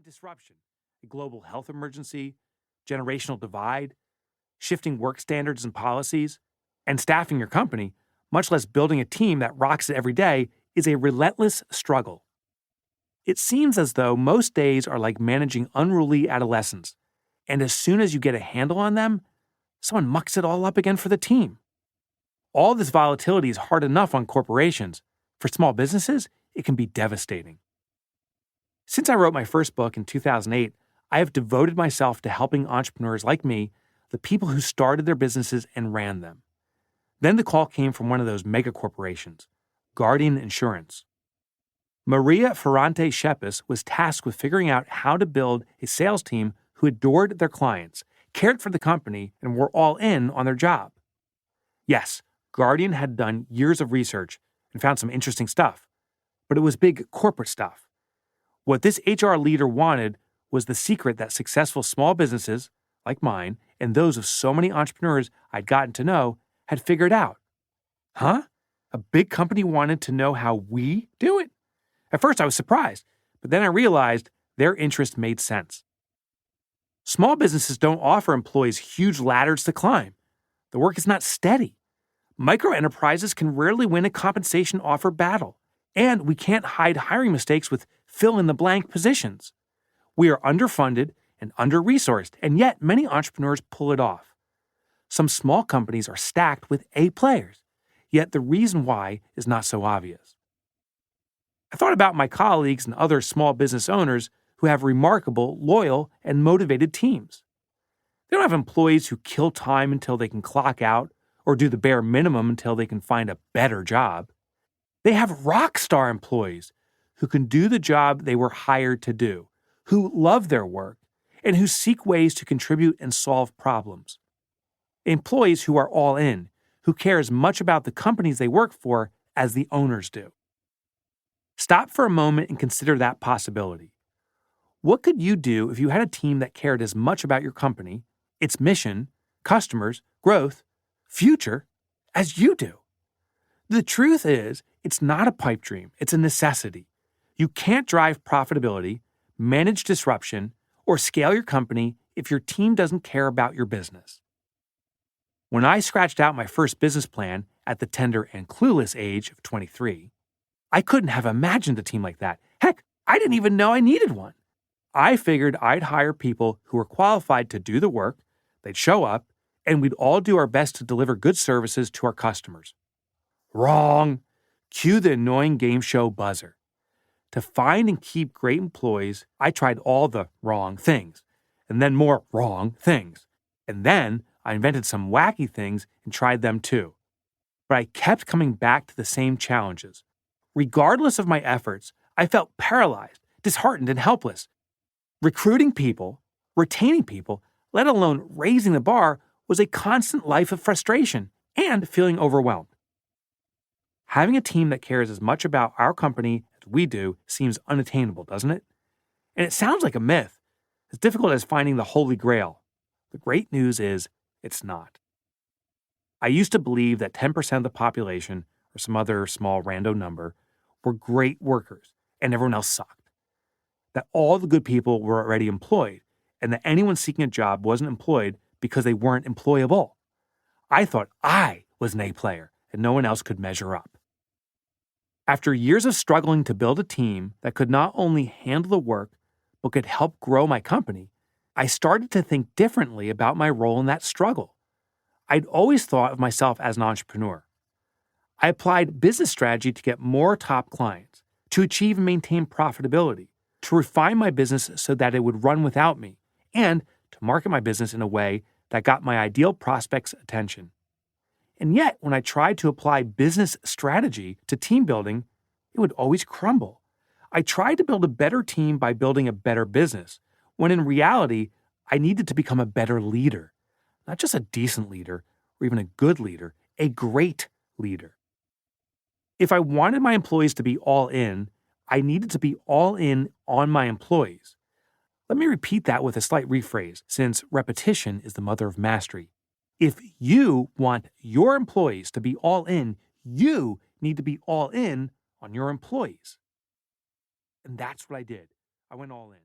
disruption, a global health emergency, generational divide, shifting work standards and policies, and staffing your company, much less building a team that rocks it every day, is a relentless struggle. It seems as though most days are like managing unruly adolescents, and as soon as you get a handle on them, someone mucks it all up again for the team. All this volatility is hard enough on corporations. For small businesses, it can be devastating. Since I wrote my first book in 2008, I have devoted myself to helping entrepreneurs like me, the people who started their businesses and ran them. Then the call came from one of those mega corporations, Guardian Insurance. Maria Ferrante Shepis was tasked with figuring out how to build a sales team who adored their clients, cared for the company, and were all in on their job. Yes, Guardian had done years of research and found some interesting stuff, but it was big corporate stuff. What this HR leader wanted was the secret that successful small businesses, like mine, and those of so many entrepreneurs I'd gotten to know, had figured out. Huh? A big company wanted to know how we do it? At first I was surprised, but then I realized their interest made sense. Small businesses don't offer employees huge ladders to climb. The work is not steady. Micro enterprises can rarely win a compensation offer battle, and we can't hide hiring mistakes with fill-in-the-blank positions. We are underfunded and under-resourced, and yet many entrepreneurs pull it off. Some small companies are stacked with A players, yet the reason why is not so obvious. I thought about my colleagues and other small business owners who have remarkable, loyal, and motivated teams. They don't have employees who kill time until they can clock out or do the bare minimum until they can find a better job. They have rock star employees who can do the job they were hired to do, who love their work, and who seek ways to contribute and solve problems. Employees who are all in, who care as much about the companies they work for as the owners do. Stop for a moment and consider that possibility. What could you do if you had a team that cared as much about your company, its mission, customers, growth, future, as you do? The truth is, it's not a pipe dream, it's a necessity. You can't drive profitability, manage disruption, or scale your company if your team doesn't care about your business. When I scratched out my first business plan at the tender and clueless age of 23, I couldn't have imagined a team like that. Heck, I didn't even know I needed one. I figured I'd hire people who were qualified to do the work, they'd show up, and we'd all do our best to deliver good services to our customers. Wrong. Cue the annoying game show buzzer. To find and keep great employees, I tried all the wrong things, and then more wrong things. And then I invented some wacky things and tried them too. But I kept coming back to the same challenges. Regardless of my efforts, I felt paralyzed, disheartened, and helpless. Recruiting people, retaining people, let alone raising the bar, was a constant life of frustration and feeling overwhelmed. Having a team that cares as much about our company as we do seems unattainable, doesn't it? And it sounds like a myth, as difficult as finding the Holy Grail. The great news is, it's not. I used to believe that 10% of the population, or some other small rando number, were great workers, and everyone else sucked. That all the good people were already employed, and that anyone seeking a job wasn't employed because they weren't employable. I thought I was an A player, and no one else could measure up. After years of struggling to build a team that could not only handle the work, but could help grow my company, I started to think differently about my role in that struggle. I'd always thought of myself as an entrepreneur. I applied business strategy to get more top clients, to achieve and maintain profitability, to refine my business so that it would run without me, and to market my business in a way that got my ideal prospects' attention. And yet, when I tried to apply business strategy to team building, it would always crumble. I tried to build a better team by building a better business, when in reality, I needed to become a better leader. Not just a decent leader, or even a good leader, a great leader. If I wanted my employees to be all in, I needed to be all in on my employees. Let me repeat that with a slight rephrase, since repetition is the mother of mastery. If you want your employees to be all in, you need to be all in on your employees. And that's what I did. I went all in.